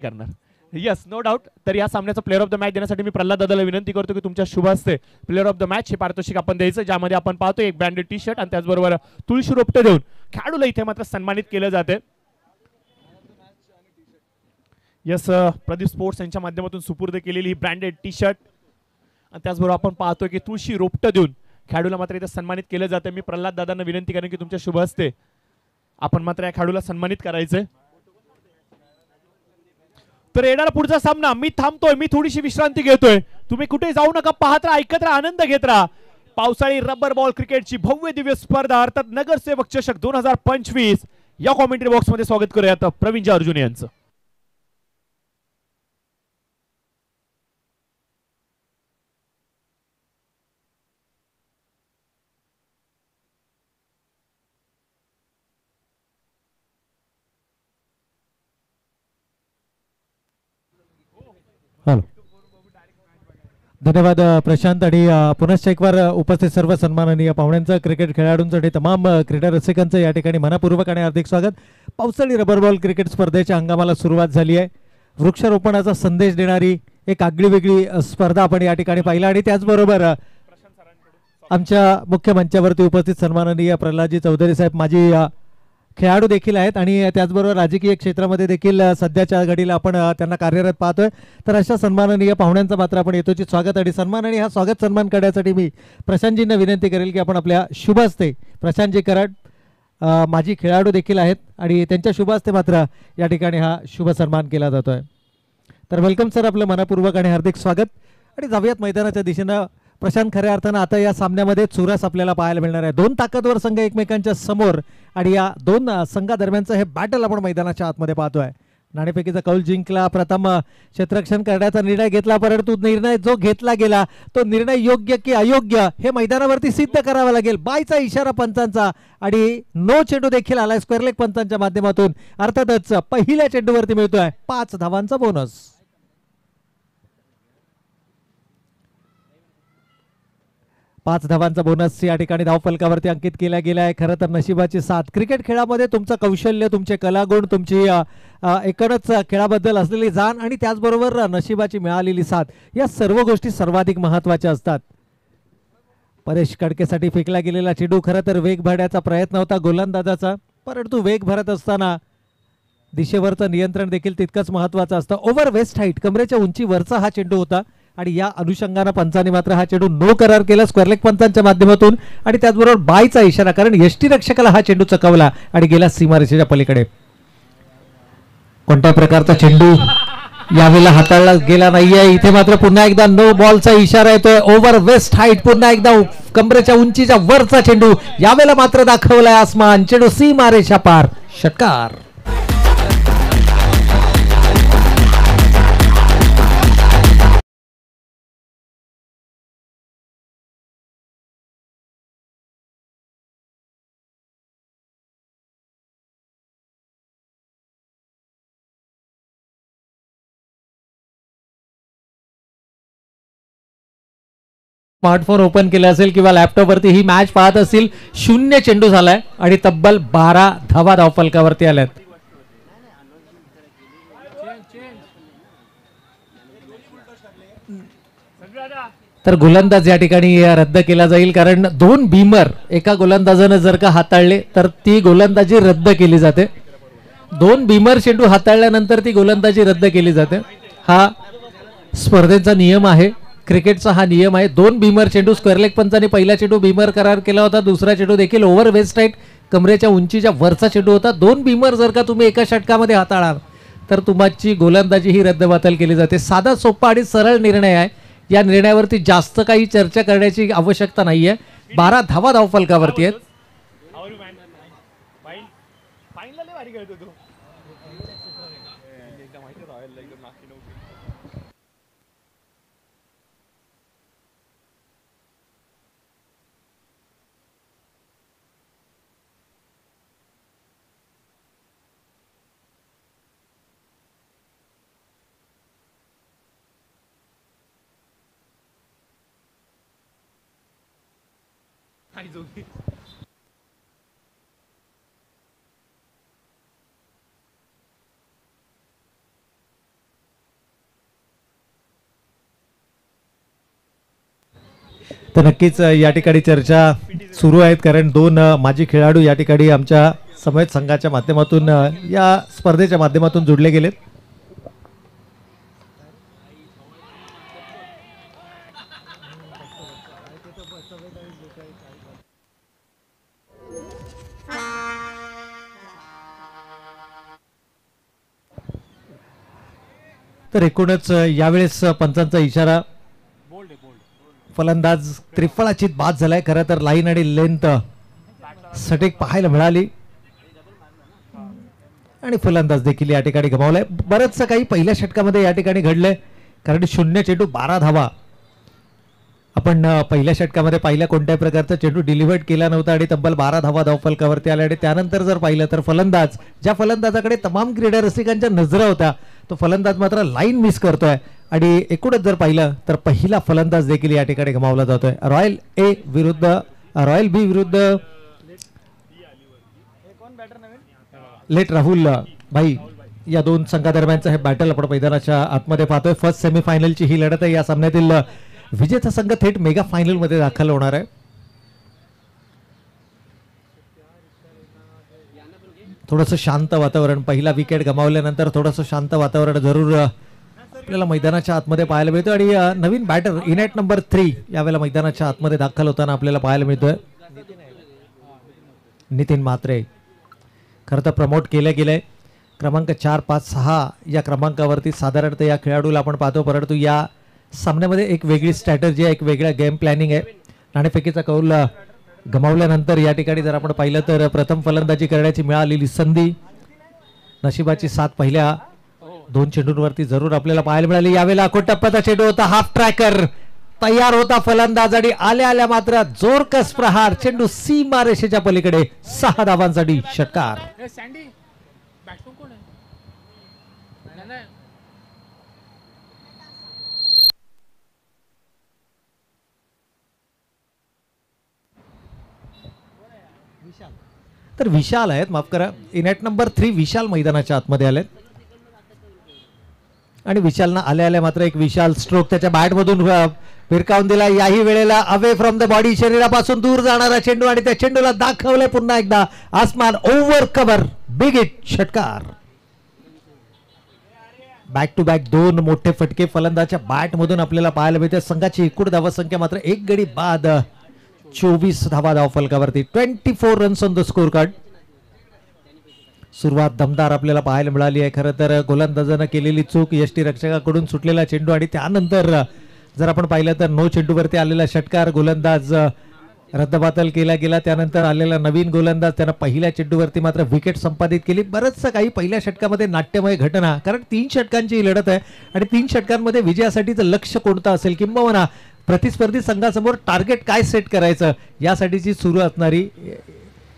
करणार. Yes, no doubt. तर या सामन्याचा प्लेअर ऑफ द मॅच देण्यासाठी मी प्रल्हाद दादाला विनंती करतो की तुमच्या शुभ हस्ते प्लेअर ऑफ द मॅच हे पारितोषिक आपण द्यायचं, ज्यामध्ये आपण पाहतो एक ब्रँडेड टी शर्ट आणि त्याचबरोबर तुळशी रोपटे देऊन खेळाडूला इथे मात्र सन्मानित केलं जाते. यस, प्रदीप स्पोर्ट्स यांच्या माध्यमातून सुपूर्द केलेली ही ब्रँडेड टी शर्ट आणि त्याचबरोबर आपण पाहतो की तुळशी रोपटे देऊन खेळाडूला मात्र इथे सन्मानित केलं जातं. मी प्रल्हाद दादांना विनंती करेन की तुमच्या शुभ हस्ते आपण मात्र या खेळाडूला सन्मानित करायचंय. तर येणारा पुढचा सामना, मी थांबतोय, मी थोडीशी विश्रांती घेतोय, तुम्ही कुठे जाऊ नका, पाहत राहा, ऐकत राहा, आनंद घेत राहा. पावसाळी रबर बॉल क्रिकेटची भव्य दिव्य स्पर्धा अर्थात नगरसेवक चषक 2025 या कॉमेंट्री बॉक्स मध्ये स्वागत करूयात प्रवीण अर्जुन यांचं. धन्यवाद प्रशांत आणि पुनश्च एक बार उपस्थित सर्व सन्माननीय पाहुण्यांचं, क्रिकेट खेळाडूंसाठी तमाम क्रीडा रसिकांचं या ठिकाणी मनपूर्वक आणि हार्दिक स्वागत. पावसाळी रबर बॉल क्रिकेट स्पर्धेच्या हंगामाला सुरुवात झाली आहे. वृक्षारोपणाचा संदेश देणारी एक आगळी वेगळी स्पर्धा आपण या ठिकाणी पाहिला आणि त्याचबरोबर आमच्या मुख्य मंचावरती उपस्थित सन्माननीय प्रल्हादजी चौधरी साहेब माजी खेळाडू देखील आहेत आणि त्याचबरोबर राजकीय क्षेत्रामध्ये देखील सध्याच्या घडीला आपण त्यांना कार्यरत पाहतोय. तर अशा सन्माननीय पाहुण्यांचं मात्र आपण येतोचित स्वागत आणि सन्मान आणि हा स्वागत सन्मान करण्यासाठी मी प्रशांतजींना विनंती करेल की आपण आपल्या शुभ हस्ते, प्रशांतजी कराड माजी खेळाडू देखील आहेत आणि त्यांच्या शुभ हस्ते मात्र या ठिकाणी हा शुभ सन्मान केला जातोय. तर वेलकम सर, आपलं मनपूर्वक आणि हार्दिक स्वागत. आणि जाऊयात मैदानाच्या दिशेनं. प्रशांत, खऱ्या अर्थानं आता या सामन्यामध्ये चुरस आपल्याला पाहायला मिळणार आहे. दोन ताकदवर संघ एकमेकांच्या समोर आणि या दोन संघादरम्यानचं हे बॅटल आपण मैदानाच्या आतमध्ये पाहतोय. नाणेफेकीचा कौल जिंकला, प्रथम क्षेत्ररक्षण करण्याचा निर्णय घेतला, परंतु निर्णय जो घेतला गेला तो निर्णय योग्य की अयोग्य हे मैदानावरती सिद्ध करावा लागेल. बायचा इशारा पंचांचा आणि नो चेंडू देखील आलाय स्क्वेअर लेग पंचांच्या माध्यमातून. अर्थातच पहिल्या चेंडूवरती मिळतोय 5 धावांचा बोनस. 5 धावांचा बोनस या ठिकाणी धावफलकावरती अंकित केला गेला आहे. खरं तर नशिबाची साथ, क्रिकेट खेळामध्ये तुमचं कौशल्य, तुमचे कलागुण, तुमची एकूणच खेळाबद्दल असलेली जाण आणि त्याचबरोबर नशिबाची मिळालेली साथ, या सर्व गोष्टी सर्वाधिक महत्त्वाच्या असतात. परेश कडकेसाठी फेकला गेलेला चेंडू खरं तर वेग भरण्याचा प्रयत्न होता गोलंदाजाचा, परंतु वेग भरत असताना दिशेवरचं नियंत्रण देखील तितकंच महत्त्वाचं असतं. ओव्हर वेस्ट हाईट, कमरेच्या उंचीवरचा हा चेंडू होता आणि या अनुषंगाने पंचांनी मात्र हा चेंडू नो करार केला स्क्वेअर लेग पंचांच्या माध्यमातून आणि त्याचबरोबर बायचा इशारा, कारण यष्टीरक्षकाला हा चेंडू चकवला आणि गेला सीमारेषेच्या पलीकडे. कोणत्या प्रकारचा चेंडू यावेळेला हाताळला गेला नाहीये. इथे मात्र पुन्हा एकदा नो बॉलचा इशारा येतोय. ओव्हर वेस्ट हाईट, पुन्हा एकदा कमरेच्या उंचीच्या वरचा चेंडू, यावेळेला मात्र दाखवलाय आसमान, चेंडू सीमारेषा पार, षटकार. स्मार्टफोन ओपन केला असेल किंवा लॅपटॉपवरती ही मॅच पाहत असतील. 0 चेंडू झालाय आणि तब्बल 12 धावा धावफलकावरती आल्यात. तर गोलंदाज या ठिकाणी रद्द केला जाईल, कारण 2 बीमर एका गोलंदाजाने जर का हाताळले तर ती गोलंदाजी रद्द केली जाते. 2 बीमर चेंडू हाताळल्यानंतर ती गोलंदाजी रद्द केली जाते. हा स्पर्धेचा नियम आहे, क्रिकेटचा हा नियम आहे. 2 बीमर चेंडू, स्क्वेअर लेग पंचाने पहिला चेंडू बीमर करार केला होता, दुसरा चेंडू देखील ओव्हर वेस्ट हाईट कमरेच्या उंचीच्या वरचा चेंडू होता. 2 बीमर जर का तुम्ही एका षटकामध्ये हाताळाल तर तुमची गोलंदाजी ही रद्दबातल केली जाते. साधा सोपा आणि सरळ निर्णय आहे. या निर्णयावरती जास्त काही चर्चा करण्याची आवश्यकता नाहीये. 12 धावा धावफलकावरती आहेत. तर नक्कीच या ठिकाणी चर्चा सुरू आहेत, कारण दोन माजी खेळाडू या ठिकाणी आमच्या समवेत संघाच्या माध्यमातून या स्पर्धेच्या माध्यमातून जोडले गेलेत. तर एकूणच यावेळेस पंचांचा इशारा, फलंदाज त्रिफळाचीत बाद झालाय. खरं तर लाईन आणि लेंथ सटीक पाहायला मिळाली आणि फलंदाज देखील या ठिकाणी गमावलाय. बरंचसं काही पहिल्या षटकामध्ये या ठिकाणी घडलंय, कारण 0 चेंडू 12 धावा आपण पहिल्या षटकामध्ये पाहिल्या. कोणत्याही प्रकारचा चेंडू डिलिव्हर्ड केला नव्हता आणि तब्बल 12 धावा धावफलकावरती आल्या. आणि त्यानंतर जर पाहिलं तर फलंदाज, ज्या फलंदाजाकडे तमाम क्रीडा रसिकांच्या नजरा होत्या, तो फलंदाज मात्र लाईन मिस करतोय. आणि एकूणच जर पाहिलं तर पहिला फलंदाज देखील या ठिकाणी गमावला जातोय. रॉयल बी विरुद्ध लेट राहुल भाई, या दोन संघादरम्यानचं हे बॅटल आपण मैदानाच्या आतमध्ये पाहतोय. फर्स्ट सेमीफायनलची ही लढत आहे. या सामन्यातील विजेता संघ थेट मेगा फायनल मध्ये दाखल होणार आहे. थोडंसं शांत वातावरण, पहिला विकेट गमावल्यानंतर थोडंसं शांत वातावरण जरूर आपल्याला मैदानाच्या आतमध्ये पाहायला मिळतं. आणि नवीन बॅटर इनॅट नंबर 3 यावेळेला मैदानाच्या आतमध्ये दाखल होताना आपल्याला पाहायला मिळतोय नितीन म्हात्रे. खरं तर प्रमोट केलं गेलंय क्रमांक 4, 5, 6 या क्रमांकावरती साधारणतः या खेळाडूला आपण पाहतो. परंतु या सामन्यामध्ये एक वेगळी स्ट्रॅटर्जी आहे, एक वेगळा गेम प्लॅनिंग आहे. नाणेफेकीचा कौल गमावल्यानंतर या ठिकाणी जर आपण पाहिलं तर प्रथम फलंदाजी करण्याची मिळालेली संधी, नशिबाची साथ पहिल्या 2 चेंडूंवरती जरूर आपल्याला पाहायला मिळाली. यावेळेला अकोटप्प्याचा चेंडू होता, हाफ ट्रॅकर तयार होता फलंदाज आणि आल्या आल्या मात्र जोरकस प्रहार, चेंडू सीमा रेषेच्या पलीकडे, 6 धावांसाठी षटकार. तर विशाल आहेत, माफ करा, इनॅट नंबर 3 विशाल मैदानाच्या आतमध्ये आलेत. आणि विशालना आल्या आल्या मात्र एक विशाल स्ट्रोक त्याच्या बॅटमधून फिरकावून दिला. याही वेळेला अवे फ्रॉम द बॉडी, शरीरापासून दूर जाणारा चेंडू आणि त्या चेंडूला दाखवलंय पुन्हा एकदा आसमान, ओव्हर कव्हर, बिग हिट, षटकार. बॅक टू बॅक 2 मोठे फटके फलंदाजच्या बॅटमधून आपल्याला पाहायला मिळते. संघाची एकूण धावसंख्या मात्र 1 गडी बाद 24 धावा धावफलकावरती, 24 runs on the score card. सुरुवात दमदार आपल्याला पाहायला मिळाली आहे. खरं तर गोलंदाजानं केलेली चूक, यष्टीरक्षकाकडून सुटलेला चेंडू आणि त्यानंतर जर आपण पाहिलं तर नो चेंडूवरती आलेला षटकार, गोलंदाज रद्दबातल केला गेला. त्यानंतर आलेला नवीन गोलंदाज, त्यानं पहिल्या चेंडूवरती मात्र विकेट संपादित केली. बरंचसं काही पहिल्या षटकामध्ये नाट्यमय घटना, कारण 3 षटकांची लढत आहे आणि 3 षटकांमध्ये विजयासाठीचं लक्ष्य कोणतं असेल किंबहुना प्रतिस्पर्धी संघासमोर टार्गेट काय सेट करायचं यासाठीची सुरू असणारी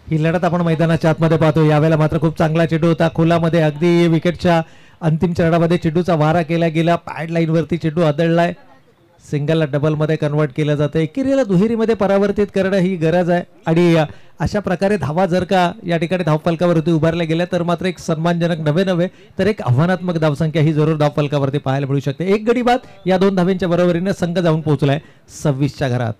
ही लढत आपण मैदानाच्या आतमध्ये पाहतो. यावेळेला मात्र खूप चांगला चेंडू होता खोलामध्ये, अगदी विकेटच्या अंतिम चरणामध्ये चेंडूचा वारा केला गेला. पॅड लाईन वरती चेंडू आदळलाय, सिंगलला डबल मध्ये कन्वर्ट केलं जातं. एकेरीला दुहेरीमध्ये परावर्तित करणं ही गरज आहे. आणि अशा प्रकारे धावा जर का या ठिकाणी धावफलकावरती उभारल्या गेल्या तर मात्र एक सन्मानजनक नव्हे तर एक आव्हानात्मक धावसंख्या ही जरूर धावफलकावरती पाहायला मिळू शकते. 1 गडी बाद या 2 धाव्यांच्या बरोबरीने संघ जाऊन पोहोचलाय 26च्या घरात.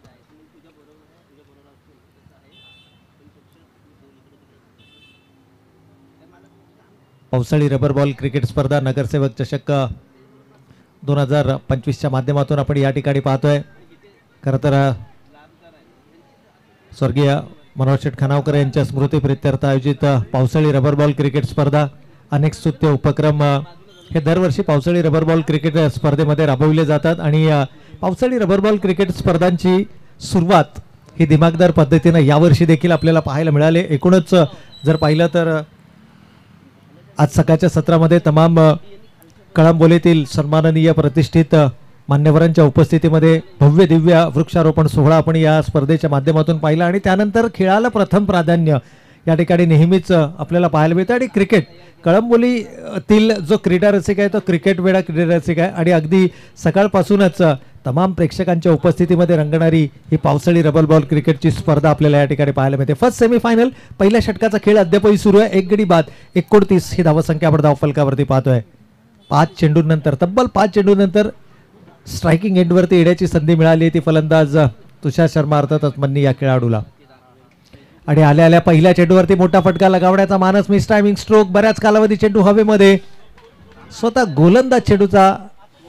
पावसाळी रबर बॉल क्रिकेट स्पर्धा नगरसेवक चषक 2025च्या माध्यमातून आपण या ठिकाणी पाहतोय. खरं तर स्वर्गीय मनोहर शेठ खानावकर यांच्या स्मृतीप्रित्यर्थ आयोजित पावसाळी रबर बॉल क्रिकेट स्पर्धा, अनेक स्तुत्य उपक्रम हे दरवर्षी पावसाळी रबर बॉल क्रिकेट स्पर्धेमध्ये राबवले जातात. आणि पावसाळी रबर बॉल क्रिकेट स्पर्धांची सुरुवात ही दिमागदार पद्धतीने यावर्षी देखील आपल्याला पाहायला मिळाले. एकूणच जर पाहिलं तर आज सकाळच्या सत्रामध्ये तमाम कळंबोलीतील सन्माननीय प्रतिष्ठित मान्यवरांच्या उपस्थितीमध्ये भव्य दिव्य वृक्षारोपण सोहळा आपण या स्पर्धेच्या माध्यमातून पाहिला. आणि त्यानंतर खेळाला प्रथम प्राधान्य या ठिकाणी नेहमीच आपल्याला पाहायला मिळतं. आणि क्रिकेट, कळंबोलीतील जो क्रीडा रसिक आहे तो क्रिकेट वेडा क्रीडा रसिक आहे. आणि अगदी सकाळपासूनच तमाम प्रेक्षकांच्या उपस्थितीमध्ये रंगणारी ही पावसाळी रबर बॉल क्रिकेटची स्पर्धा आपल्याला या ठिकाणी पाहायला मिळते. फर्स्ट सेमीफायनल, पहिल्या षटकाचा खेळ अद्यापही सुरू आहे. 1 गडी बाद 29 ही धावसंख्या आपण धावफलकावरती पाहतोय. 5 चेंडूंनंतर, तब्बल 5 चेंडूनंतर स्ट्रायकिंग एंडवरती येण्याची संधी मिळाली. ती फलंदाज तुषार शर्मा अर्थातच मन्नी या खेळाडूला. आणि आल्या आल्या पहिल्या चेंडूवरती मोठा फटका लगावण्याचा मानस. Miss timing stroke. बऱ्याच कालावधी चेंडू हवेमध्ये स्वतः गोलंदाज चेंडूचा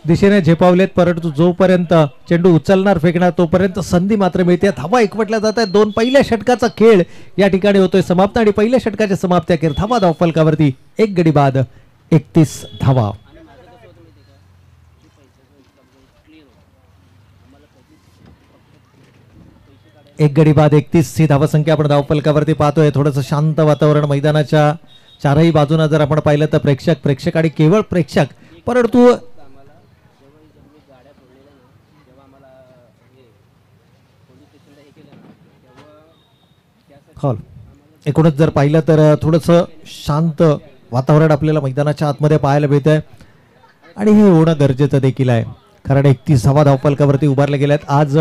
दिशेने झेपावलेत, परंतु जोपर्यंत चेंडू उचलणार फेकणार तोपर्यंत संधी मात्र मिळते. धावा एकवटल्या जात आहेत. दोन पहिल्या षटकाचा खेळ या ठिकाणी होतोय समाप्त आणि पहिल्या षटकाच्या समाप्ती अखेर धावा धावफलकावरती 1 गडी बाद 31 धावा. एक गडी बाद 31 ही धावसंख्या आपण धावफलकावरती पाहतोय. थोडंसं शांत वातावरण मैदानाच्या चारही बाजूना जर आपण पाहिलं तर प्रेक्षक आणि केवळ प्रेक्षक, परंतु हॉल एकूणच जर पाहिलं तर थोडंसं शांत वातावरण आपल्याला मैदानाच्या आतमध्ये पाहायला मिळतंय आणि हे होणं गरजेचं देखील आहे. कारण 31 धावा धावफलकावरती उभारले गेल्यात. आज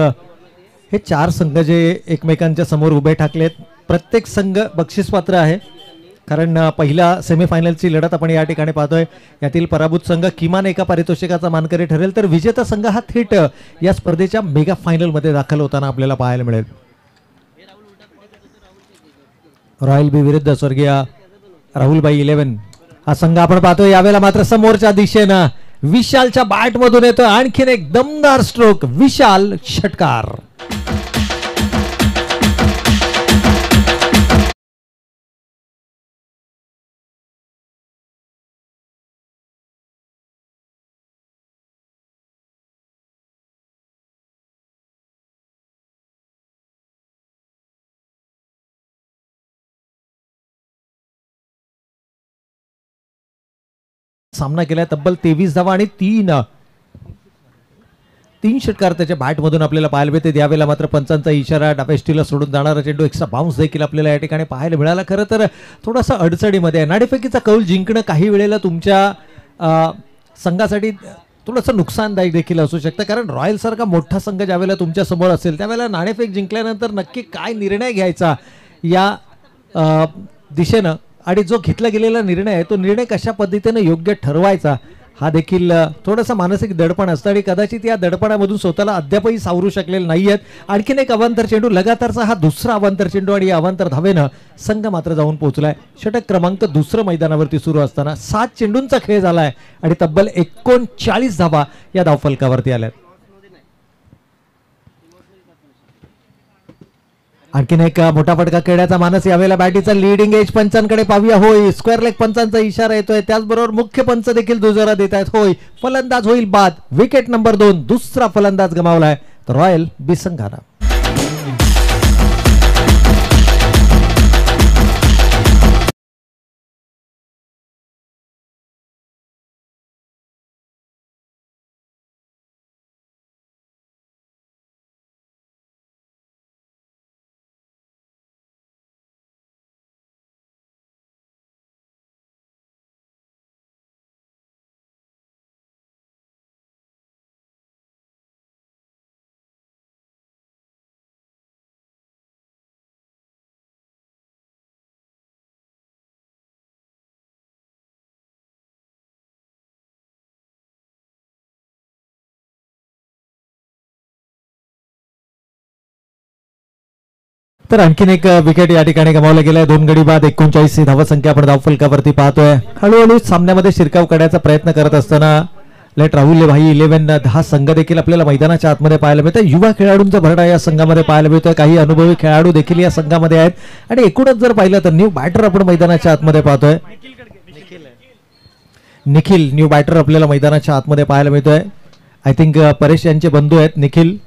हे 4 संघ जे एकमेकांच्या समोर उभे ठाकलेत, प्रत्येक संघ बक्षीसपात्र आहे. कारण पहिल्या सेमीफायनलची लढत आपण या ठिकाणी पाहतोय. यातील पराभूत संघ किमान एका पारितोषिकाचा मानकरी ठरेल, तर विजेता संघ हा थेट या स्पर्धेच्या मेगा फायनलमध्ये दाखल होताना आपल्याला पाहायला मिळेल. रॉयल बी विरुद्ध स्वर्गीय राहुलबाई 11 हा संघ आपण पाहतोय. यावेळेला मात्र समोरच्या दिशेनं विशालच्या बॅट मधून येतोय आणखीन एक दमदार स्ट्रोक. विशाल षटकार. सामना केलाय तब्बल 23 धावा आणि 3 षटकार त्याच्या बॅट मधून आपल्याला पाहायला मिळते. यावेळेला मात्र पंचांचा इशारा. डाव्या सोडून जाणारा चेंडू एक्स्ट्रा बाउन्स देखील आपल्याला या ठिकाणी पाहायला मिळाला. खरं तर थोडासा अडचणीमध्ये आहे. नाणेफेकीचा कौल जिंकणं काही वेळेला तुमच्या संघासाठी थोडंसं नुकसानदायक देखील असू शकतं. कारण रॉयल सारखा मोठा संघ ज्यावेळेला तुमच्या समोर असेल त्यावेळेला नाणेफेक जिंकल्यानंतर नक्की काय निर्णय घ्यायचा या दिशेनं आणि जो घेतला गेलेला निर्णय आहे तो निर्णय कशा पद्धतीने योग्य ठरवायचा हा देखील थोडासा मानसिक दडपण असतं आणि कदाचित या दडपणामधून स्वतःला अद्यापही सावरू शकलेले नाहीयेत. आणखीन एक अवांतर चेंडू, लगातारचा हा दुसरा अवांतर चेंडू आणि या अवांतर धावेनं संघ मात्र जाऊन पोहोचलाय. षटक क्रमांक 2 मैदानावरती सुरू असताना 7 चेंडूंचा खेळ झालाय आणि तब्बल 39 धावा या धावफलकावरती आल्यात. आणखीन एक मोठा फटका खेळण्याचा मानस. यावेळेला बॅटीचा लीडिंग एज पंचांकडे पाहूया. होय, स्क्वेअर लेग पंचांचा इशारा येतोय. त्याचबरोबर मुख्य पंच देखील दुजोरा देत आहेत. होय, फलंदाज होईल बाद. Wicket number 2. दुसरा फलंदाज गमावलाय तर रॉयल बी संघानं. तर आणखीन एक विकेट या ठिकाणी गमावला गेलाय. 2 गडी बाद 39 ही धावसंख्या आपण धावफलकावरती पाहतोय. हळूहळू सामन्यामध्ये शिरकाव करण्याचा प्रयत्न करत असताना लेट राहुल भाई 11 हा संघ देखील आपल्याला मैदानाच्या आतमध्ये पाहायला मिळतोय. युवा खेळाडूंचा भरडा या संघामध्ये पाहायला मिळतोय. काही अनुभवी खेळाडू देखील या संघामध्ये आहेत आणि एकूणच जर पाहिलं तर न्यू बॅटर आपण मैदानाच्या आतमध्ये पाहतोय. निखिल न्यू बॅटर आपल्याला मैदानाच्या आतमध्ये पाहायला मिळतोय. आय थिंक परेश यांचे बंधू आहेत निखिल.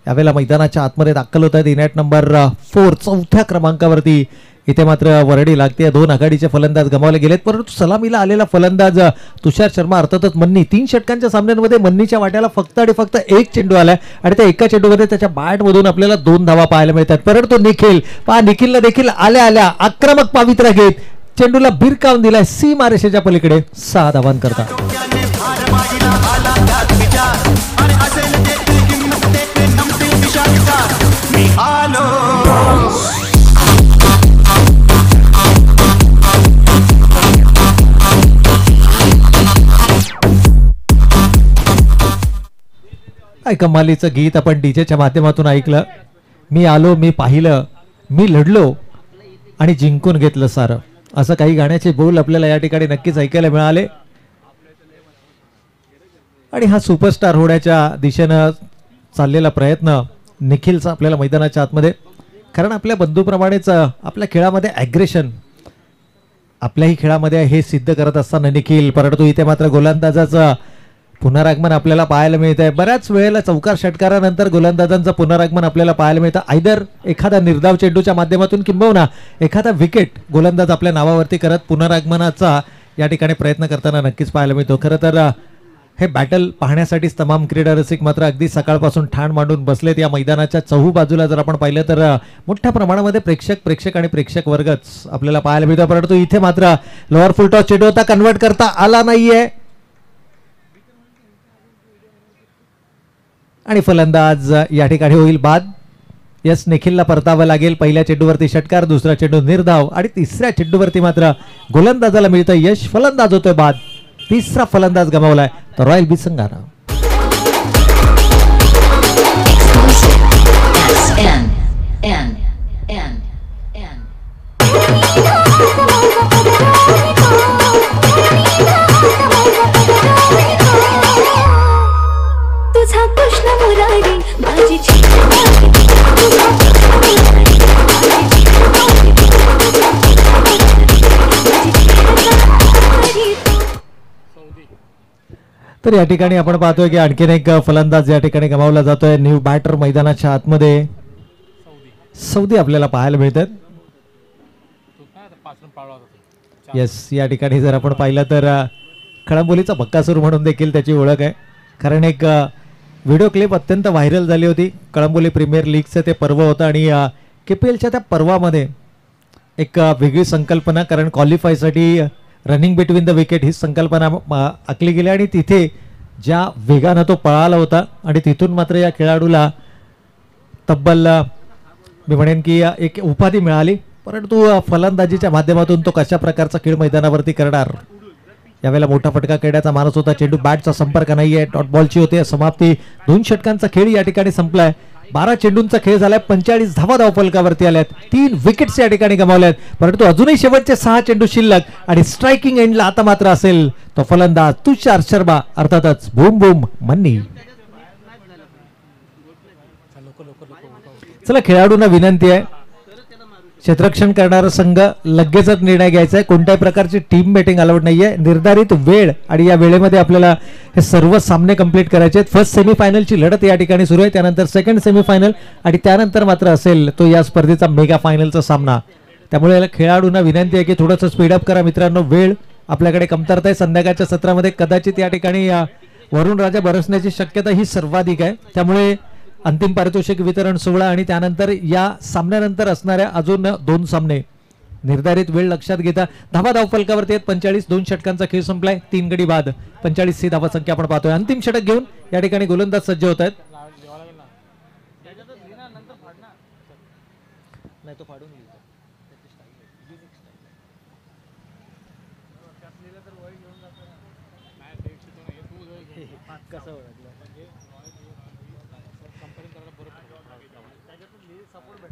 यावेळेला मैदानाच्या आतमध्ये दाखल होत आहेत. इनॅट नंबर 4 4थ्या क्रमांकावरती. इथे मात्र वरडी लागते. 2 आघाडीचे फलंदाज गमावले गेलेत, परंतु सलामीला आलेला फलंदाज तुषार शर्मा अर्थातच मन्नी. 3 षटकांच्या सामन्यांमध्ये मन्नीच्या वाट्याला फक्त आणि फक्त 1 चेंडू आलाय आणि त्या एका चेंडूमध्ये त्याच्या बॅट मधून आपल्याला 2 धावा पाहायला मिळतात. परंतु निखिलला देखील आल्या आक्रमक पावित्र्य घेत चेंडूला भिरकावून दिलाय सीमारेषेच्या पलीकडे 6 धावांकरता. कमालीचं गीत आपण डीजेच्या माध्यमातून ऐकलं. मी आलो, मी पाहिलं, मी लढलो आणि जिंकून घेतलं सारं, असं काही गाण्याचे बोल आपल्याला या ठिकाणी नक्कीच ऐकायला मिळाले. आणि हा सुपरस्टार होण्याच्या दिशेनं चाललेला प्रयत्न निखिलचा आपल्याला मैदानाच्या आतमध्ये, कारण आपल्या बंधूप्रमाणेच आपल्या खेळामध्ये ॲग्रेशन आपल्याही खेळामध्ये हे सिद्ध करत असताना निखिल, परंतु इथे मात्र गोलंदाजाचं पुनरागमन आपल्याला पाहायला मिळत आहे. बऱ्याच वेळेला चौकार षटकारानंतर गोलंदाजांचं पुनरागमन आपल्याला पाहायला मिळतं, आयदर एखादा निर्धाव चेंडूच्या माध्यमातून किंबहुना एखादा विकेट गोलंदाज आपल्या नावावरती करत पुनरागमनाचा या ठिकाणी प्रयत्न करताना नक्कीच पाहायला मिळतो. खरं तर हे बॅटल पाहण्यासाठीच तमाम क्रीडा रसिक मात्र अगदी सकाळपासून ठाण मांडून बसलेत या मैदानाच्या चहू बाजूला. जर आपण पाहिलं तर मोठ्या प्रमाणामध्ये प्रेक्षक आणि प्रेक्षक वर्गच आपल्याला पाहायला मिळतो, परंतु इथे मात्र लोअर फुल टॉस चेंडू होता, कन्वर्ट करता आला नाहीये आणि फलंदाज या ठिकाणी होईल बाद. यस, निखिलला परतावं लागेल. पहिल्या चेंडूवरती षटकार, दुसरा चेंडू निर्धाव आणि तिसऱ्या चेंडूवरती मात्र गोलंदाजाला मिळतं यश, फलंदाज होतोय बाद. तिसरा फलंदाज गमावलाय तर रॉयल बी संघानं. तुझा कृष्ण मुरारी माझी तर या ठिकाणी आपण पाहतोय की आणखीन एक फलंदाज या ठिकाणी गमावला जातोय. न्यू बॅटर मैदानाच्या आतमध्ये सौदी आपल्याला पाहायला मिळतात. येस, या ठिकाणी जर आपण पाहिलं तर खळंबोलीचा बक्कासूर म्हणून देखील त्याची ओळख आहे, कारण एक व्हिडिओ क्लिप अत्यंत व्हायरल झाली होती. कळंबोली प्रीमियर लीगचं ते पर्व होतं आणि KPLच्या त्या पर्वामध्ये एक वेगळी संकल्पना, कारण क्वालिफायसाठी रनिंग बिटवीन द विकेट ही संकल्पना आखली गेली आणि तिथे ज्या वेगानं तो पळाला होता आणि तिथून मात्र या खेळाडूला तब्बल मी म्हणेन की एक उपाधी मिळाली. परंतु फलंदाजीच्या माध्यमातून तो कशा प्रकारचा खेळ मैदानावरती करणार, यावेळेला मोठा फटका खेळण्याचा मानस होता. चेंडू बॅटचा संपर्क नाहीये, डॉट बॉलची होते समाप्ती. 2 षटकांचा खेळ या ठिकाणी संपलाय. 12 चेंडूंचा खेळ झालाय, 45 धावा धावफलकावरती आल्यात, 3 विकेट्स या ठिकाणी गमावल्यात, परंतु अजूनही शेवटचे 6 चेंडू शिल्लक आणि स्ट्रायकिंग एंडला आता मात्र असेल तो फलंदाज तुषार शर्मा, अर्थातच बूम बूम मन्नी. चला, खेळाडूंना विनंती आहे, क्षेत्ररक्षण करणारा संघ लगेचच निर्णय घ्यायचा आहे. कोणत्याही प्रकारची टीम बेटिंग अलाउड नाहीये. निर्धारित वेळ आणि या वेळेमध्ये आपल्याला हे सर्व सामने कंप्लीट करायचे आहेत. फर्स्ट सेमीफायनलची लढत या ठिकाणी सुरू आहे, त्यानंतर सेकंड सेमीफायनल आणि त्यानंतर मात्र असेल तो या स्पर्धेचा मेगा फायनलचा सामना. त्यामुळे खेळाडूंना विनंती आहे की थोडंसं स्पीडअप करा मित्रांनो, वेळ आपल्याकडे कमतरता आहे. संध्याकाळच्या सत्रामध्ये कदाचित या ठिकाणी वरुण राजा बरसण्याची शक्यता ही सर्वाधिक आहे. त्यामुळे अंतिम पारितोषिक वितरण सोहळा आणि त्यानंतर या सामन्यानंतर असणाऱ्या अजून 2 सामने निर्धारित वेळ लक्षात घेता धावा धावफलकावरती आहेत. 45, 2 षटकांचा खेळ संपलाय, 3 गडी बाद, 45 ही धावा संख्या आपण पाहतोय. अंतिम षटक घेऊन या ठिकाणी गोलंदाज सज्ज होत आहेत.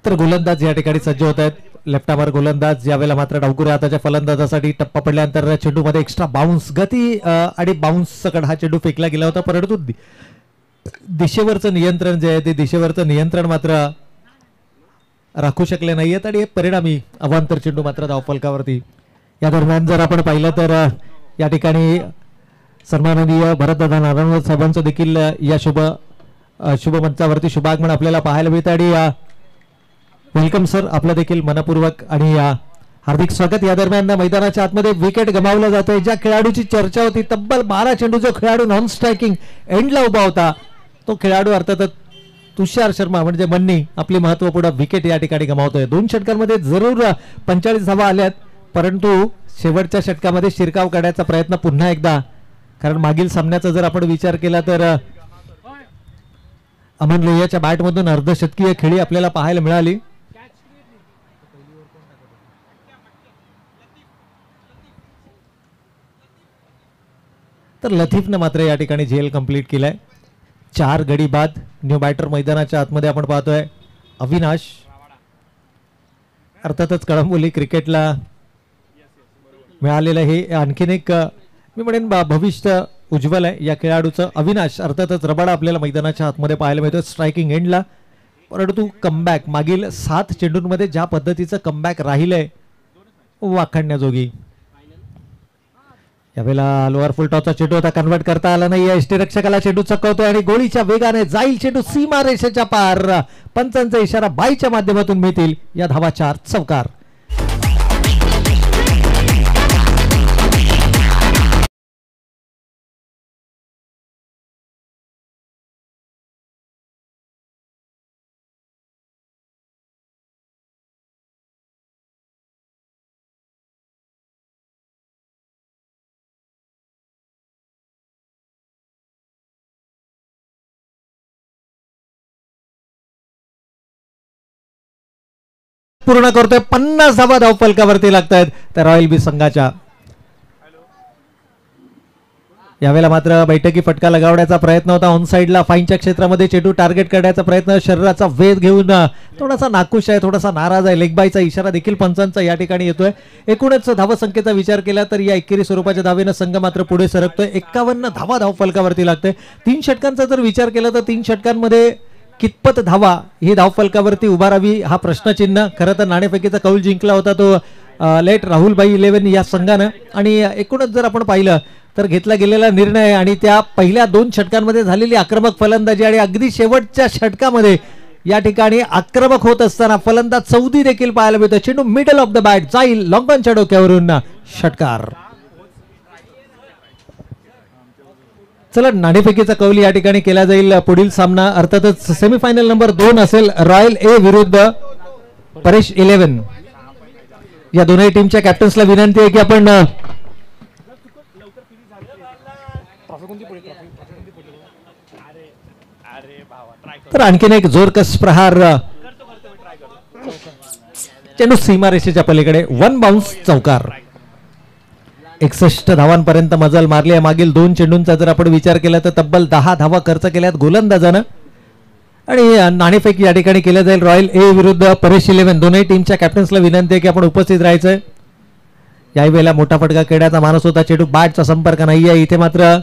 तर गोलंदाज या ठिकाणी सज्ज होत आहेत. लेफ्ट आर्मर गोलंदाज यावेळेला मात्र डावकुरे हाताच्या फलंदाजासाठी टप्पा पडल्यानंतर चेंडूमध्ये एक्स्ट्रा बाउन्स, गती आणि बाउन्स सकट हा चेंडू फेकला गेला होता, परंतु दिशेवरचं नियंत्रण जे आहे ते दिशेवरचं नियंत्रण मात्र राखू शकले नाहीयेत आणि परिणामी अवांतर चेंडू मात्र धावफलकावरती. या दरम्यान जर आपण पाहिलं तर या ठिकाणी सन्माननीय भरतदादा नारायण साहेबांचं देखील या शुभ मंचावरती शुभागमन आपल्याला पाहायला मिळतं आणि वेलकम सर, आपलं देखील मनपूर्वक आणि हार्दिक स्वागत. या दरम्यान मैदानाच्या आतमध्ये विकेट गमावला जातोय. ज्या खेळाडूची चर्चा होती, तब्बल 12 चेंडू जो खेळाडू नॉन स्ट्रायकिंग एंडला उभा होता, तो खेळाडू अर्थातच तुषार शर्मा म्हणजे मन्नी आपली महत्वपूर्ण विकेट या ठिकाणी गमावतोय. 2 षटकांमध्ये जरूर 45 धावा आल्यात, परंतु शेवटच्या षटकामध्ये शिरकाव काढण्याचा प्रयत्न पुन्हा एकदा, कारण मागील सामन्याचा जर आपण विचार केला तर अमन लोहियाच्या बॅटमधून अर्धशतकीय खेळी आपल्याला पाहायला मिळाली. तर लतीफनं मात्र या ठिकाणी झेल कंप्लीट केलाय. 4 गडी बाद. न्यू बॅटर मैदानाच्या आतमध्ये आपण पाहतोय अविनाश. अर्थातच कळंबोली क्रिकेटला मिळालेलं हे आणखीन एक मी म्हणेन भविष्य उज्ज्वल आहे या खेळाडूचं. अविनाश अर्थातच रबाडा आपल्याला मैदानाच्या आतमध्ये पाहायला मिळतो स्ट्रायकिंग एंडला. परंतु कमबॅक मागील 7 चेंडूंमध्ये ज्या पद्धतीचं कमबॅक राहिलंय वाखाणण्याजोगी. यावेळेला लोअर फुल टॉसचा चेंडू आता कन्वर्ट करता आला नाही. यष्टीरक्षकाला चेंडू चकवतो आणि गोळीच्या वेगाने जाईल चेंडू सीमा रेषेच्या पार. पंचांचा इशारा बाईच्या माध्यमातून मिळतील. या धावा 4 चौकार. पूर्ण करतोय. 50 धावा धावफलकावरती लागतायत त्या रॉयल बी संघाच्या. यावेळेला मात्र बैठकी फटका लगावण्याचा प्रयत्न होता. ऑन साइडला फाईनच्या क्षेत्रामध्ये चेंडू टार्गेट करण्याचा प्रयत्न. शरीराचा वेध घेऊन थोडासा नाखुश आहे, थोडासा नाराज आहे. लेग बायचा इशारा देखील पंचांचा या ठिकाणी येतोय. एकूणच धावसंख्येचा विचार केला तर या एकेरी स्वरूपाच्या धावेनं संघ मात्र पुढे सरकतोय. 51 धावा धावफलकावरती लागतोय. 3 षटकांचा जर विचार केला तर 3 षटकांमध्ये कितपत धावा ही धावफलकावरती उभारावी हा प्रश्नचिन्ह. खरं तर नाणेफेकीचा कौल जिंकला होता तो लेट राहुलबाई 11 या संघानं. आणि एकूणच जर आपण पाहिलं तर घेतला गेलेला निर्णय आणि त्या पहिल्या 2 षटकांमध्ये झालेली आक्रमक फलंदाजी आणि अगदी शेवटच्या षटकामध्ये या ठिकाणी आक्रमक होत असताना फलंदाज चौदी देखील पाहायला मिळतो. चेंडू मिडल ऑफ द बॅट जाईल लॉंगॉनच्या डोक्यावरून. षटकार. चला नाणेफेकीचा कौल या ठिकाणी केला जाईल. पुढील सामना अर्थातच सेमीफायनल नंबर 2 असेल. रॉयल ए विरुद्ध परेश 11. या दोन्ही टीमच्या कॅप्टन्सला विनंती आहे की आपण तर आणखीन एक जोरकस प्रहार. चेंडू सीमारेषेच्या पलीकडे. 1 बाउन्स चौकार. 61 धावांपर्यंत मजल मारली आहे. मागील 2 चेंडूंचा जर आपण विचार केला तर तब्बल 10 धावा खर्च केल्यात गोलंदाजानं. आणि नाणेफेक या ठिकाणी केलं जाईल. रॉयल ए विरुद्ध परेश 11. दोन्ही टीमच्या कॅप्टन्सला विनंती आहे की आपण उपस्थित राहायचंय. याही वेळेला मोठा फटका खेळण्याचा माणूस होता. चेंडू बॅटचा संपर्क नाहीये. इथे मात्र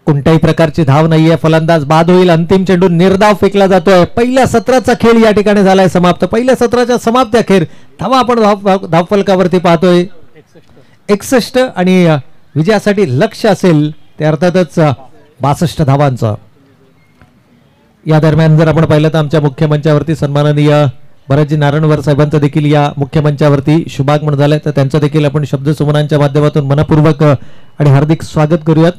कोणत्याही प्रकारची धाव नाहीये. फलंदाज बाद होईल. अंतिम चेंडू निर्धाव फेकला जातोय. पहिल्या सत्राचा खेळ या ठिकाणी झालाय समाप्त. पहिल्या सत्राच्या समाप्ती अखेर धावा आपण धावफलकावरती पाहतोय 61 आणि विजयासाठी लक्ष असेल ते अर्थातच 62 धावांचं. या दरम्यान जर आपण पाहिलं तर आमच्या मुख्य मंचावरती सन्माननीय भरतजी नारायणवर साहेबांचं देखील या मुख्य मंचावरती शुभागमन झालंय. तर त्यांचं देखील आपण शब्दसुमनांच्या माध्यमातून मनपूर्वक आणि हार्दिक स्वागत करूयात.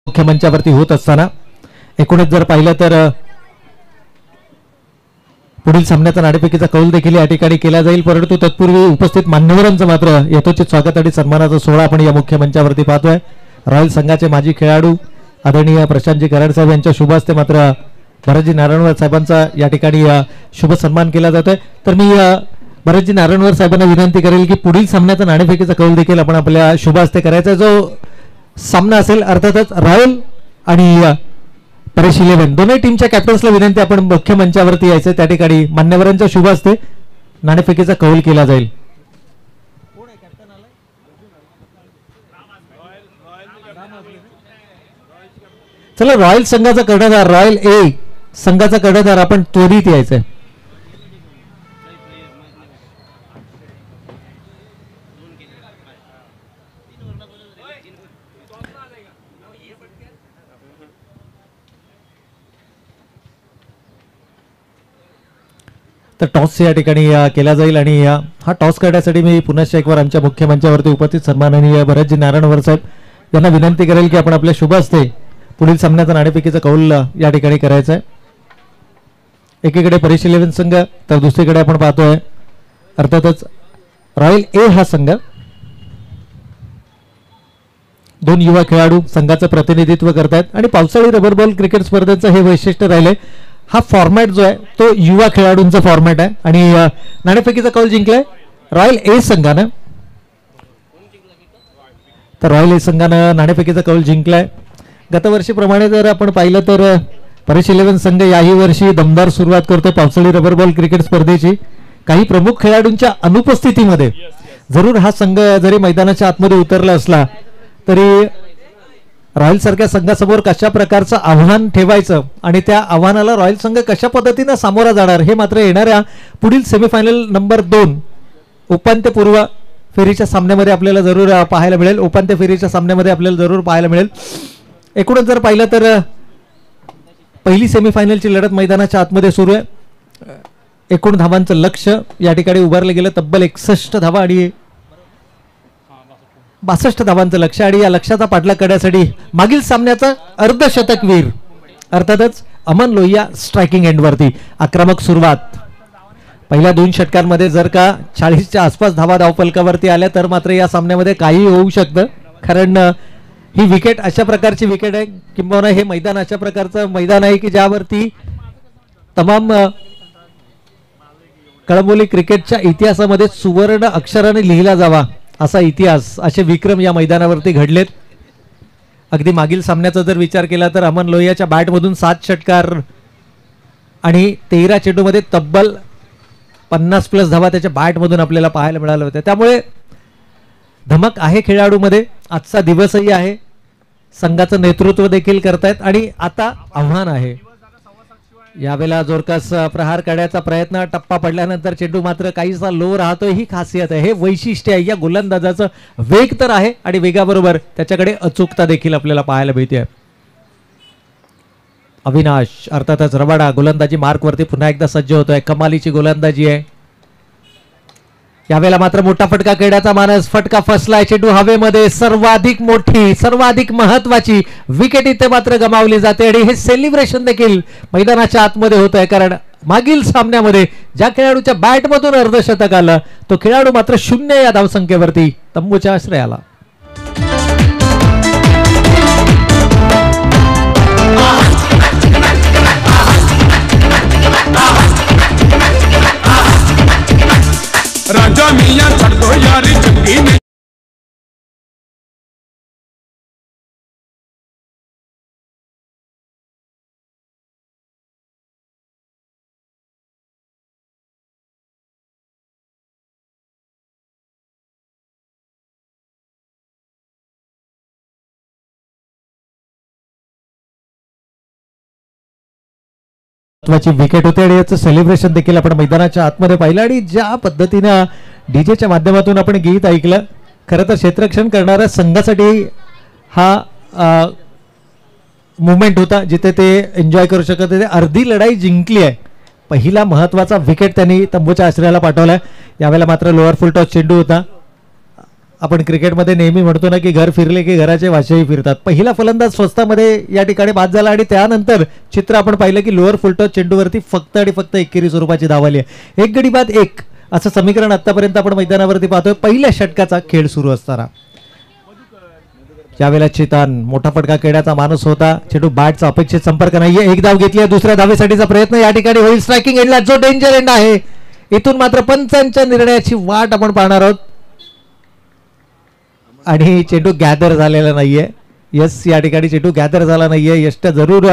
मुख्य मंचावरती होत असताना एकूणच जर पाहिलं तर पुढील सामन्याचा नाणेफेकीचा कौल देखील या ठिकाणी केला जाईल. परंतु तत्पूर्वी उपस्थित मान्यवरांचं मात्र यथोचित स्वागत आणि सन्मानाचा सोहळा आपण या मुख्य मंचावरती पाहतोय. रॉयल संघाचे माजी खेळाडू आदरणीय प्रशांतजी कराड साहेब यांच्या शुभ हस्ते मात्र भरतजी नारायणवर साहेबांचा या ठिकाणी शुभ सन्मान केला जातोय. तर मी भरतजी नारायणवर साहेबांना विनंती करेल की पुढील सामन्याचा नाणेफेकीचा कौल देखील आपण आपल्या शुभ हस्ते करायचा. जो सामना असेल अर्थातच रॉयल आणि परेश 11 दोन्ही टीमच्या कॅप्टन्सला विनंती आपण मुख्य मंचावरती यायचं. त्या ठिकाणी मान्यवरांच्या शुभ हस्ते नाणेफेकीचा कौल केला जाईल. चला रॉयल संघाचा कर्णधार, रॉयल ए संघाचा कर्णधार आपण त्वरित यायचंय. तर टॉस या ठिकाणी केला जाईल आणि हा टॉस करण्यासाठी मी पुन्हा एकवार आमच्या मुख्य मंचावरती उपस्थित सन्माननीय भरतजी नारायणवर साहेब यांना विनंती करेल की आपण आपल्या शुभ हस्ते पुढील सामन्याचा नाणेफेकीचा कौल या ठिकाणी करायचा आहे. एकीकडे परेश 11 संघ तर दुसरीकडे आपण पाहतोय अर्थातच रॉयल ए हा संघ. दोन युवा खेळाडू संघाचं प्रतिनिधित्व करतायत आणि पावसाळी रबर बॉल क्रिकेट स्पर्धेचं हे वैशिष्ट्य राहिलंय. हा फॉर्मॅट जो आहे तो युवा खेळाडूंचा फॉर्मॅट आहे आणि नाणेफेकीचा कौल जिंकलाय रॉयल ए संघानं. तर रॉयल ए संघानं नाणेफेकीचा कौल जिंकलाय. गतवर्षीप्रमाणे जर आपण पाहिलं तर परेश 11 संघ याही वर्षी दमदार सुरुवात करतो पावसाळी रबर बॉल क्रिकेट स्पर्धेची. काही प्रमुख खेळाडूंच्या अनुपस्थितीमध्ये जरूर हा संघ जरी मैदानाच्या आतमध्ये उतरला असला तरी रॉयल सारख्या संघासमोर कशा प्रकारचं आव्हान ठेवायचं आणि त्या आव्हानाला रॉयल संघ कशा पद्धतीने सामोरा जाणार हे मात्र येणाऱ्या पुढील सेमीफायनल नंबर 2 उपांत्यपूर्व फेरीच्या सामन्यामध्ये आपल्याला जरूर पाहायला मिळेल. उपांत्य फेरीच्या सामन्यामध्ये आपल्याला जरूर पाहायला मिळेल. एकूणच जर पाहिलं तर पहिली सेमीफायनलची लढत मैदानाच्या आतमध्ये सुरू आहे. एकूण धावांचं लक्ष या ठिकाणी उभारलं गेलं तब्बल 61 धावा आणि 62 धावांचं लक्ष आणि या लक्षाचा पाठलाग करण्यासाठी मागील सामन्याचा अर्धशतकवीर अर्थातच अमन लोहिया स्ट्रायकिंग एंडवरती. आक्रमक सुरुवात पहिल्या 2 षटकांमध्ये जर का 40च्या आसपास धावा धावफलकावरती आल्या तर मात्र या सामन्यामध्ये काही होऊ शकतं. कारण ही विकेट अशा प्रकारची विकेट आहे किंबहुना हे मैदान अशा प्रकारचं मैदान आहे की ज्यावरती तमाम कळंबोली क्रिकेटच्या इतिहासामध्ये सुवर्ण अक्षराने लिहिला जावा असा इतिहास असे विक्रम या मैदानावरती घडलेत. अगदी मागील सामन्याचा जर विचार केला तर अमन लोहियाच्या बॅटमधून 7 षटकार आणि 13 चेंडूमध्ये तब्बल 50+ धावा त्याच्या बॅटमधून आपल्याला पाहायला मिळाल्या होत्या. त्यामुळे धमक आहे खेळाडूमध्ये. आजचा दिवसही आहे. संघाचं नेतृत्व देखील करतायत आणि आता आव्हान आहे. यावेळेला जोरकस प्रहार करण्याचा प्रयत्न टप्पा पडल्यानंतर चेंडू मात्र काहीसा लो राहतोय. ही खासियत आहे, हे वैशिष्ट्य आहे या गोलंदाजाचं. वेग तर आहे आणि वेगाबरोबर त्याच्याकडे अचूकता देखील आपल्याला पाहायला मिळते. अविनाश अर्थातच रबाडा गोलंदाजी मार्कवरती पुन्हा एकदा सज्ज होतोय. कमालीची गोलंदाजी आहे. यावेळेला मात्र मोठा फटका खेळण्याचा मानस. फटका फसलाय. चेंडू हवेमध्ये. सर्वाधिक मोठी सर्वाधिक महत्वाची विकेट इथे मात्र गमावली जाते आणि हे सेलिब्रेशन देखील मैदानाच्या आतमध्ये होत आहे. कारण मागील सामन्यामध्ये ज्या खेळाडूच्या बॅटमधून अर्धशतक आलं तो खेळाडू मात्र 0 या धावसंख्येवरती तंबूच्या आश्रयाला. राजा मियां छड़ दो यारी चंगी ने विकेट होते आणि याचं सेलिब्रेशन देखील आपण मैदानाच्या आतमध्ये पाहिलं आणि ज्या पद्धतीनं डीजेच्या माध्यमातून आपण गीत ऐकलं. खरं तर क्षेत्ररक्षण करणाऱ्या संघासाठी हा मुवमेंट होता जिथे ते एन्जॉय करू शकत होते. अर्धी लढाई जिंकली आहे. पहिला महत्वाचा विकेट त्यांनी तंबूच्या आश्रयाला पाठवलाय. यावेळेला मात्र लोअर फुल टॉस चेंडू होता. आपण क्रिकेटमध्ये नेहमी म्हणतो ना की घर फिरले की घराचे वाशेही फिरतात. पहिला फलंदाज स्वस्तामध्ये या ठिकाणी बाद झाला आणि त्यानंतर चित्र आपण पाहिलं की लोअर फुल टॉस चेंडूवरती फक्त आणि फक्त एकेरी स्वरूपाची धाव आली आहे. 1 गडी बाद 1 असं समीकरण आतापर्यंत आपण मैदानावरती पाहतोय पहिल्या षटकाचा खेळ सुरू असताना. यावेळेला चेतन मोठा फटका खेळण्याचा माणूस होता. चेंडू बॅटचा अपेक्षित संपर्क नाहीये. 1 धाव घेतली. दुसऱ्या धावेसाठीचा प्रयत्न या ठिकाणी होईल. स्ट्रायकिंग एंडला जो डेंजर एंड आहे इथून मात्र पंचांच्या निर्णयाची वाट आपण पाहणार आहोत आणि चेंडू गॅदर झालेला नाहीये. यस या ठिकाणी चेंडू गॅदर झाला नाहीये. यष्ट जरूर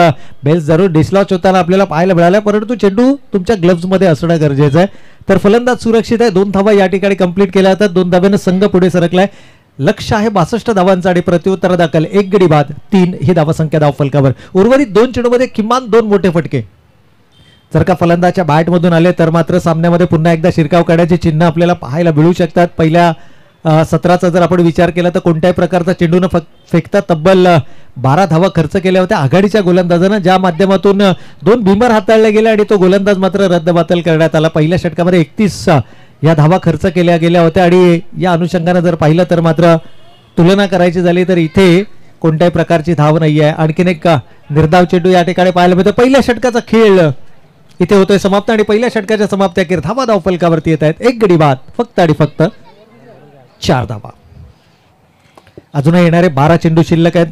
बेल्स जरूर डिसलॉच होताना आपल्याला पाहायला मिळाल्या परंतु चेंडू तुमच्या ग्लव्स मध्ये असणं गरजेचं आहे. तर फलंदाज सुरक्षित आहे. 2 धावा या ठिकाणी कंप्लीट केल्या जातात. 2 धाव्यानं संघ पुढे सरकलाय. लक्ष आहे 62 धावांचा आणि प्रत्युत्तर दाखल 1 गडी बाद 3 ही धावसंख्या धावफलकावर. उर्वरित 2 चेंडूमध्ये किमान 2 मोठे फटके. जर का फलंदाच्या बॅटमधून आले तर मात्र सामन्यामध्ये पुन्हा एकदा शिरकाव करण्याची चिन्ह आपल्याला पाहायला मिळू शकतात. पहिल्या सत्राचा जर आपण विचार केला तर कोणत्याही प्रकारचा चेंडून फेकता तब्बल 12 धावा खर्च केल्या होत्या आघाडीच्या गोलंदाजानं, ज्या माध्यमातून 2 भीमर हाताळले गेले आणि तो गोलंदाज मात्र रद्दबातल करण्यात आला. पहिल्या षटकामध्ये 31 या धावा खर्च केल्या गेल्या होत्या आणि या अनुषंगाने जर पाहिलं तर मात्र तुलना करायची झाली तर इथे कोणत्याही प्रकारची धाव नाही आहे. आणखीन एक निर्धाव चेंडू या ठिकाणी पाहायला मिळतो. पहिल्या षटकाचा खेळ इथे होतोय समाप्त आणि पहिल्या षटकाच्या समाप्तीअखेर धावा धावफलकावरती येत आहेत. 1 गडी बाद फक्त आणि फक्त 4 धावा. अजूनही येणारे 12 चेंडू शिल्लक आहेत.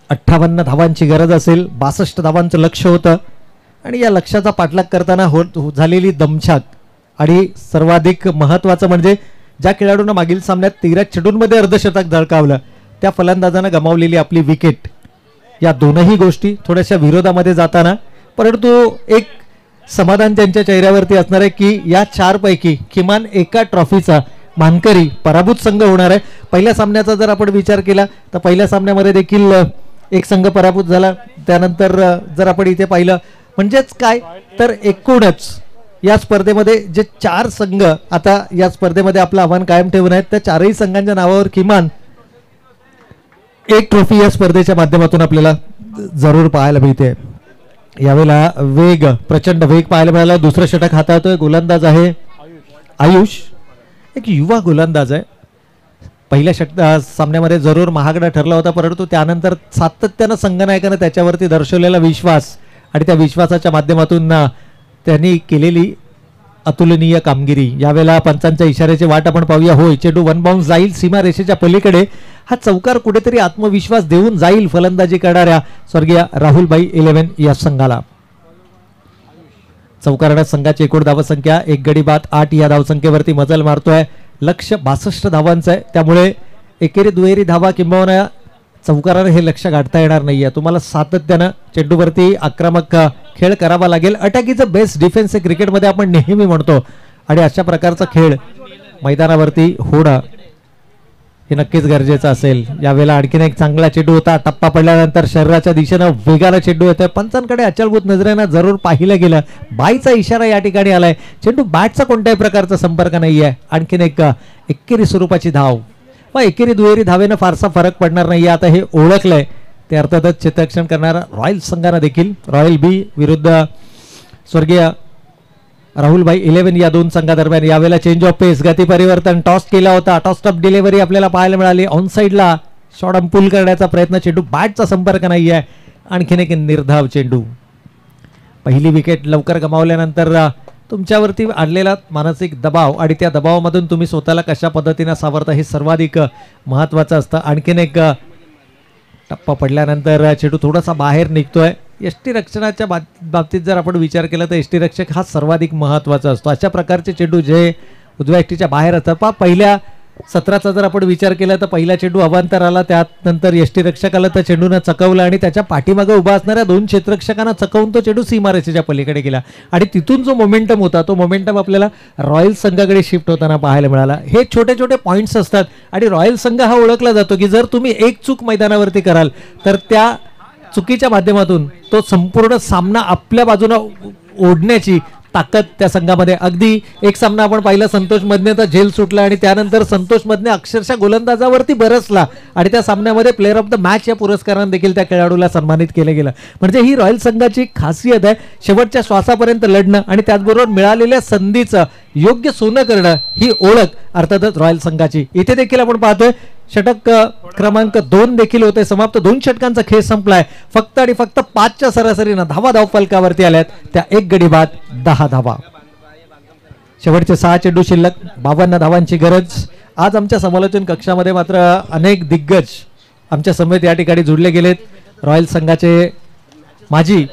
58 धावांची गरज असेल. 62 धावांचं लक्ष होतं आणि या लक्ष्याचा पाठलाग करताना झालेली दमछाक आणि सर्वाधिक महत्वाचं म्हणजे ज्या खेळाडूंना मागील सामन्यात 13 चेंडूंमध्ये अर्धशतक झळकावलं त्या फलंदाजानं गमावलेली आपली विकेट, या दोनही गोष्टी थोड्याशा विरोधामध्ये जाताना, परंतु एक समाधान त्यांच्या चेहऱ्यावरती असणार आहे की या 4 पैकी किमान एका ट्रॉफीचा मानकरी पराभूत संघ होणार आहे. पहिल्या सामन्याचा जर आपण विचार केला तर पहिल्या सामन्यामध्ये देखील एक संघ पराभूत झाला. त्यानंतर जर आपण इथे पाहिलं म्हणजेच काय तर एकूणच या स्पर्धेमध्ये जे 4 संघ आता या स्पर्धेमध्ये आपलं आव्हान कायम ठेवून आहेत त्या 4ही संघांच्या नावावर किमान एक ट्रॉफी या स्पर्धेच्या माध्यमातून आपल्याला जरूर पाहायला मिळते. यावेळेला वेग, प्रचंड वेग पाहायला मिळाला. दुसरं षटक हाताळतोय गोलंदाज आहे आयुष, एक युवा गोलंदाज आहे. पहिल्या सामन्यामध्ये जरूर महागडा ठरला होता, परंतु त्यानंतर सातत्यानं संघनायकानं त्याच्यावरती दर्शवलेला विश्वास आणि त्या विश्वासाच्या माध्यमातून त्यांनी केलेली अतुलनीय कामगिरी. यावेळेला पंचांच्या इशाऱ्याची वाट आपण पाहूया. होय, चेंडू 1 बाउन्स जाईल सीमा रेषेच्या पलीकडे. हा चौकार कुठेतरी आत्मविश्वास देऊन जाईल फलंदाजी करणाऱ्या स्वर्गीय राहुलभाई 11 या संघाला. चौकारानं संघाची एकूण धावसंख्या 1 गडी बाद 8 या धावसंख्येवरती मजल मारतोय. लक्ष 62 धावांचं आहे, त्यामुळे एकेरी दुहेरी धावा किंबहुना चौकारानं हे लक्ष गाठता येणार नाहीये. तुम्हाला सातत्यानं चेंडूवरती आक्रमक खेळ करावा लागेल. Attack is a best defence हे क्रिकेटमध्ये आपण नेहमी म्हणतो आणि अशा प्रकारचा खेळ मैदानावरती होणं हे नक्कीच गरजेचं असेल. यावेळेला आणखीन एक चांगला चेंडू होता. टप्पा पडल्यानंतर शरीराच्या दिशेनं वेगाला चेंडू येतोय. पंचांकडे अचलभूत नजरेनं जरूर पाहिलं गेलं. बाईचा इशारा या ठिकाणी आलाय. चेंडू बॅटचा कोणत्याही प्रकारचा संपर्क नाहीये. आणखीन एक एकेरी स्वरूपाची धाव व एकेरी दुहेरी धावेनं फारसा फरक पडणार नाहीये. आता हे ओळखलंय ते अर्थातच चित्तरक्षण करणारा रॉयल संघानं देखील रॉयल बी विरुद्ध स्वर्गीय राहुलभाई 11 या 2 संघादरम्यान यावेळेला चेंज ऑफ पेस, गती परिवर्तन, टॉस केला होता. टॉस टप डिलिव्हरी आपल्याला पाहायला मिळाली. ऑन साईडला शॉट अंपुल करण्याचा प्रयत्न, चेंडू बॅटचा संपर्क नाही आहे. आणखीन एक निर्धाव चेंडू. पहिली विकेट लवकर गमावल्यानंतर तुमच्यावरती आणलेला मानसिक दबाव आणि त्या दबावामधून तुम्ही स्वतःला कशा पद्धतीने सावरता हे सर्वाधिक महत्त्वाचं असतं. आणखीन एक टप्पा पडल्यानंतर चेंडू थोडासा बाहेर निघतोय. यष्टीरक्षणाच्या बाबतीत जर आपण विचार केला तर यष्टीरक्षक हा सर्वाधिक महत्त्वाचा असतो. अशा प्रकारचे चेंडू जे उजव्या यष्टीच्या बाहेर असतात. पहिल्या सत्राचा जर आपण विचार केला तर पहिला चेंडू अवांतर आला, त्यानंतर यष्टीरक्षकाला त्या चेंडूनं चकवलं आणि त्याच्या पाठीमागे उभा असणाऱ्या 2 क्षेत्ररक्षकांना चकवून तो चेंडू सीमारेषेच्या पलीकडे गेला आणि तिथून जो मोमेंटम होता तो मोमेंटम आपल्याला रॉयल संघाकडे शिफ्ट होताना पाहायला मिळाला. हे छोटे छोटे पॉईंट्स असतात आणि रॉयल संघ हा ओळखला जातो की जर तुम्ही एक चूक मैदानावरती कराल तर त्या चुकीच्या माध्यमातून तो संपूर्ण सामना आपल्या बाजूने ओढण्याची ताकद त्या संघामध्ये. अगदी एक सामना आपण पाहिला, संतोष मदनेचा झेल सुटला आणि त्यानंतर संतोष मदने अक्षरशः गोलंदाजावरती बरसला आणि त्या सामन्यामध्ये प्लेअर ऑफ द मॅच या पुरस्काराने देखील त्या खेळाडूला सन्मानित केलं गेलं. म्हणजे ही रॉयल संघाची खासियत आहे, शेवटच्या श्वासापर्यंत लढणं आणि त्याचबरोबर मिळालेल्या संधीचं योग्य सोनं करणं ही ओळख अर्थातच रॉयल संघाची. इथे देखील आपण पाहतोय षटक क्रमांक 2 देखील होते समाप्त. 2 षटकांचा खेळ संपलाय. फक्त आणि फक्त 5च्या सरासरीनं धावा धावफलकावरती आल्यात, त्या 1 गडी बाद 10 धावा. शेवटचे 6 चेंडू शिल्लक, 52 धावांची गरज. आज आमच्या समालोचन कक्षामध्ये मात्र अनेक दिग्गज आमच्या समेत या ठिकाणी जुळले गेलेत. रॉयल संघाचे माजी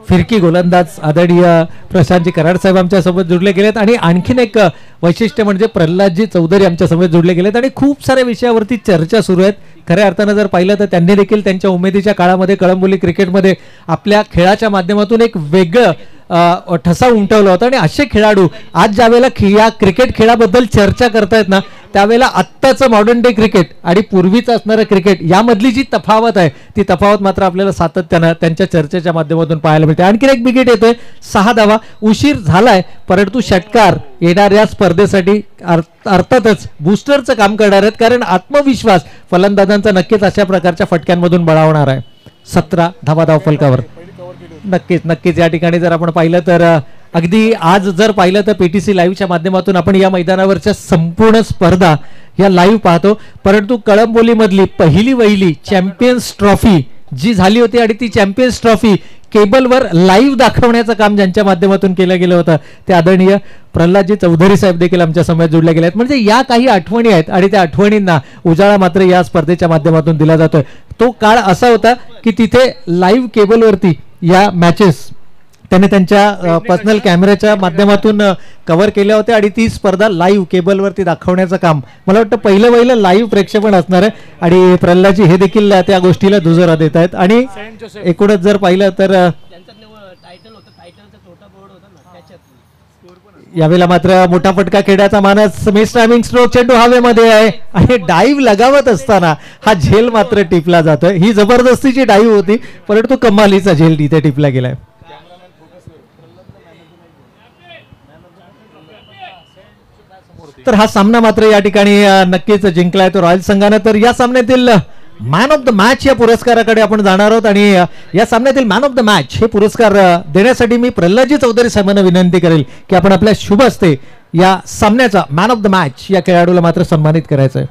फिरकी गोलंदाज आदरणीय प्रशांतजी कराड साहेब आमच्या सोबत जुळले गेलेत आणि आणखीन एक वैशिष्ट्य म्हणजे प्रल्हादजी चौधरी आमच्या सोबत जुळले गेलेत आणि खूप साऱ्या विषयावरती चर्चा सुरू आहेत. खऱ्या अर्थानं जर पाहिलं तर त्यांनी देखील त्यांच्या उमेदीच्या काळामध्ये कळंबोली क्रिकेटमध्ये आपल्या खेळाच्या माध्यमातून एक वेगळं ठसा उमटवला होता आणि असे खेळाडू आज ज्यावेळेला या क्रिकेट खेळाबद्दल चर्चा करतायत ना त्यावेळेला आत्ताचं मॉडर्न डे क्रिकेट आणि पूर्वीचं असणारं क्रिकेट यामधली जी तफावत आहे ती तफावत मात्र आपल्याला सातत्यानं त्यांच्या चर्चेच्या माध्यमातून पाहायला मिळते. आणखी एक विकेट येतोय, 6 धावा. उशीर झालाय परंतु षटकार येणाऱ्या स्पर्धेसाठी अर्थातच बूस्टरचं काम करणार आहेत, कारण आत्मविश्वास फलंदाजांचा नक्कीच अशा प्रकारच्या फटक्यांमधून बळावणार आहे. 17 धावा धावफलकावर. नक्कीच या ठिकाणी जर आपण पाहिलं तर अगदी आज जर पाहिलं तर PTC लाईव्हच्या माध्यमातून आपण या मैदानावरच्या संपूर्ण स्पर्धा या लाईव्ह पाहतो, परंतु कळंबोलीमधली पहिली वहिली चॅम्पियन्स ट्रॉफी जी झाली होती आणि ती चॅम्पियन्स ट्रॉफी केबलवर लाईव्ह दाखवण्याचं काम ज्यांच्या माध्यमातून केलं गेलं होतं ते आदरणीय प्रल्हादजी चौधरी साहेब देखील आमच्या समोर जोडले गेले आहेत. म्हणजे या काही आठवणी आहेत आणि त्या आठवणींना उजाळा मात्र या स्पर्धेच्या माध्यमातून दिला जातोय. तो काळ असा होता की तिथे लाईव्ह केबलवरती या मॅचेस त्याने त्यांच्या पर्सनल कॅमेऱ्याच्या माध्यमातून कव्हर केल्या होत्या आणि ती स्पर्धा लाईव्ह केबलवरती दाखवण्याचं काम मला वाटतं पहिलं लाईव्ह प्रेक्षेपण असणार आहे आणि प्रल्हादजी हे देखील त्या गोष्टीला दुजोरा देत आहेत. आणि एकूणच जर पाहिलं तर यावेळेला मात्र मोठा फटका खेळण्याचा मानस. मिस टायमिंग स्ट्रोक, चेंडू हवेमध्ये आहे आणि डाईव्ह लगावत असताना हा झेल मात्र टिपला जातोय. ही जबरदस्तीची डाईव्ह होती परंतु कमालीचा झेल तिथे टिपला गेलाय. तर हा सामना मात्र या ठिकाणी नक्कीच जिंकलाय तो रॉयल संघाने. तर या सामन्यातील मॅन ऑफ द मॅच या पुरस्काराकडे आपण जाणार आहोत आणि या सामन्यातील मॅन ऑफ द मॅच हे पुरस्कार देण्यासाठी मी प्रल्हादजी चौधरी साहेबांना विनंती करेल की आपण आपल्या शुभ हस्ते या सामन्याचा मॅन ऑफ द मॅच या खेळाडूला मात्र सन्मानित करायचं आहे.